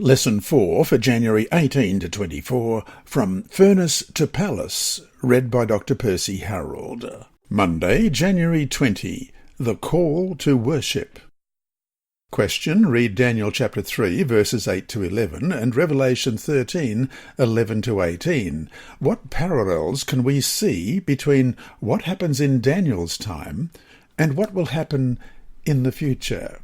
Lesson 4 for January 18 to 24, From Furnace to Palace, read by Dr. Percy Harrold. Monday, January 20, The Call to Worship. Question, read Daniel chapter 3, verses 8 to 11, and Revelation 13, 11 to 18. What parallels can we see between what happens in Daniel's time and what will happen in the future?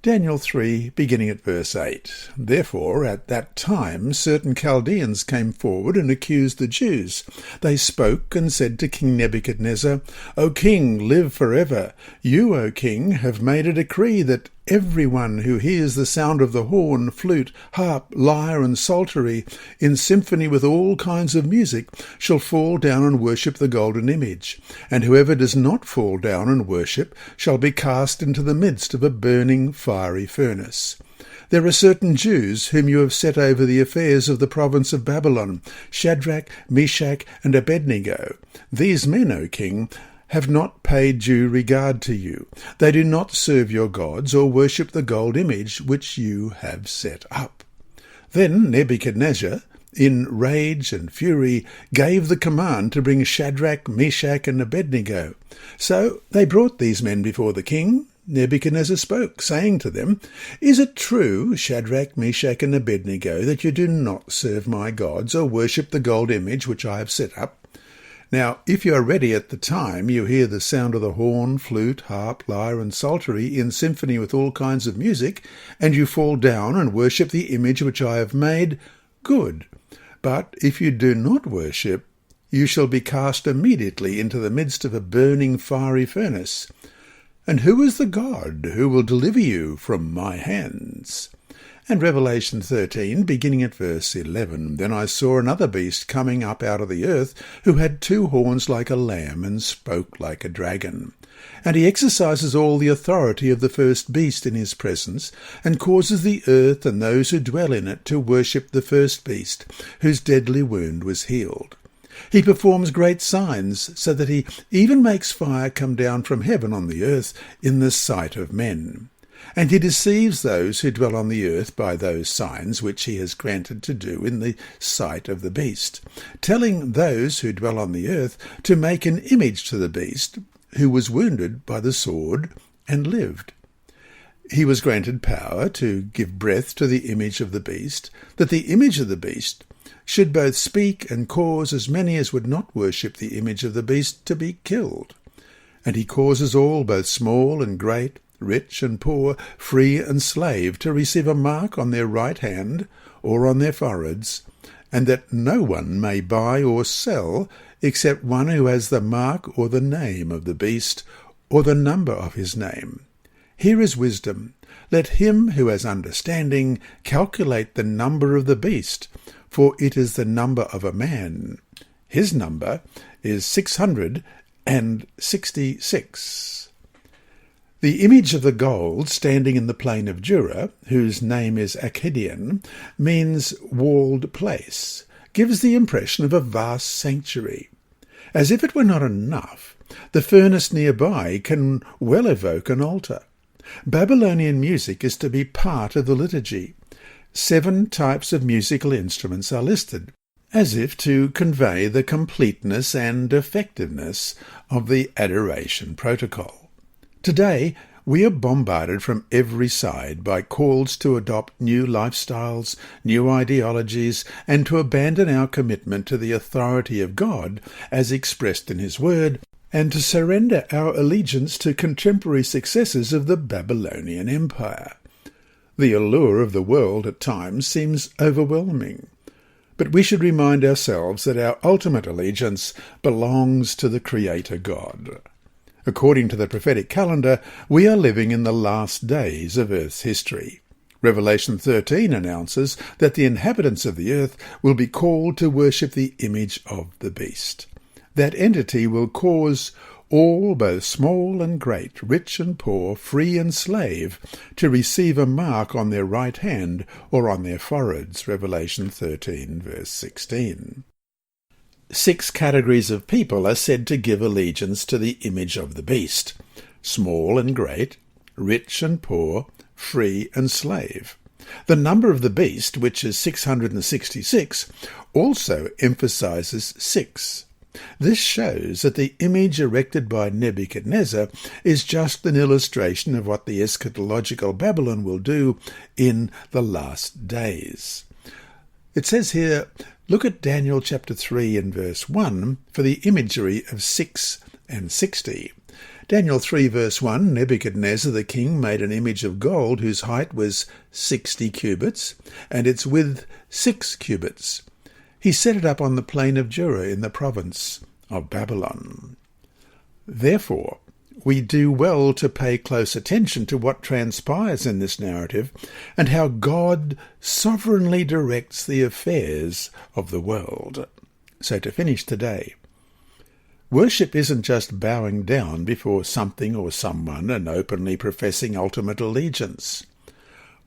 Daniel 3, beginning at verse 8. Therefore, at that time, certain Chaldeans came forward and accused the Jews. They spoke and said to King Nebuchadnezzar, O king, live forever. You, O king, have made a decree that everyone who hears the sound of the horn, flute, harp, lyre, and psaltery, in symphony with all kinds of music, shall fall down and worship the golden image. And whoever does not fall down and worship shall be cast into the midst of a burning fiery furnace. There are certain Jews whom you have set over the affairs of the province of Babylon, Shadrach, Meshach, and Abednego. These men, O king, have not paid due regard to you. They do not serve your gods or worship the gold image which you have set up. Then Nebuchadnezzar, in rage and fury, gave the command to bring Shadrach, Meshach, and Abednego. So they brought these men before the king. Nebuchadnezzar spoke, saying to them, Is it true, Shadrach, Meshach, and Abednego, that you do not serve my gods or worship the gold image which I have set up? Now, if you are ready at the time you hear the sound of the horn, flute, harp, lyre, and psaltery in symphony with all kinds of music, and you fall down and worship the image which I have made, good. But if you do not worship, you shall be cast immediately into the midst of a burning fiery furnace. And who is the God who will deliver you from my hands? And Revelation 13, beginning at verse 11, Then I saw another beast coming up out of the earth, who had 2 horns like a lamb, and spoke like a dragon. And he exercises all the authority of the first beast in his presence, and causes the earth and those who dwell in it to worship the first beast, whose deadly wound was healed. He performs great signs, so that he even makes fire come down from heaven on the earth in the sight of men. And he deceives those who dwell on the earth by those signs which he has granted to do in the sight of the beast, telling those who dwell on the earth to make an image to the beast, who was wounded by the sword and lived. He was granted power to give breath to the image of the beast, that the image of the beast should both speak and cause as many as would not worship the image of the beast to be killed. And he causes all, both small and great, rich and poor, free and slave, to receive a mark on their right hand or on their foreheads, and that no one may buy or sell except one who has the mark or the name of the beast or the number of his name. Here is wisdom. Let him who has understanding calculate the number of the beast, for it is the number of a man. His number is 666. The image of the gold standing in the plain of Dura, whose name is Akkadian, means walled place, gives the impression of a vast sanctuary. As if it were not enough, the furnace nearby can well evoke an altar. Babylonian music is to be part of the liturgy. 7 types of musical instruments are listed, as if to convey the completeness and effectiveness of the adoration protocol. Today, we are bombarded from every side by calls to adopt new lifestyles, new ideologies, and to abandon our commitment to the authority of God as expressed in His Word, and to surrender our allegiance to contemporary successors of the Babylonian Empire. The allure of the world at times seems overwhelming, but we should remind ourselves that our ultimate allegiance belongs to the Creator God. According to the prophetic calendar, we are living in the last days of Earth's history. Revelation 13 announces that the inhabitants of the earth will be called to worship the image of the beast. That entity will cause all, both small and great, rich and poor, free and slave, to receive a mark on their right hand or on their foreheads. Revelation 13, verse 16. 6 categories of people are said to give allegiance to the image of the beast: small and great, rich and poor, free and slave. The number of the beast, which is 666, also emphasizes 6. This shows that the image erected by Nebuchadnezzar is just an illustration of what the eschatological Babylon will do in the last days. It says here, look at Daniel chapter 3 and verse 1 for the imagery of 6 and 60. Daniel 3 verse 1, Nebuchadnezzar the king made an image of gold whose height was 60 cubits and its width 6 cubits. He set it up on the plain of Dura in the province of Babylon. Therefore, we do well to pay close attention to what transpires in this narrative and how God sovereignly directs the affairs of the world. So to finish today, worship isn't just bowing down before something or someone and openly professing ultimate allegiance.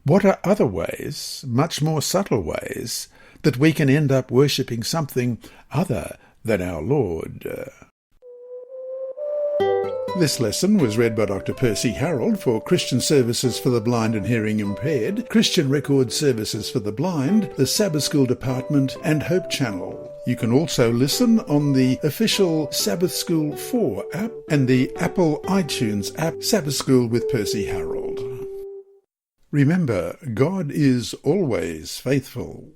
What are other ways, much more subtle ways, that we can end up worshipping something other than our Lord? This lesson was read by Dr. Percy Harrold for Christian Services for the Blind and Hearing Impaired, Christian Record Services for the Blind, the Sabbath School Department and Hope Channel. You can also listen on the official Sabbath School 4 app and the Apple iTunes app, Sabbath School with Percy Harrold. Remember, God is always faithful.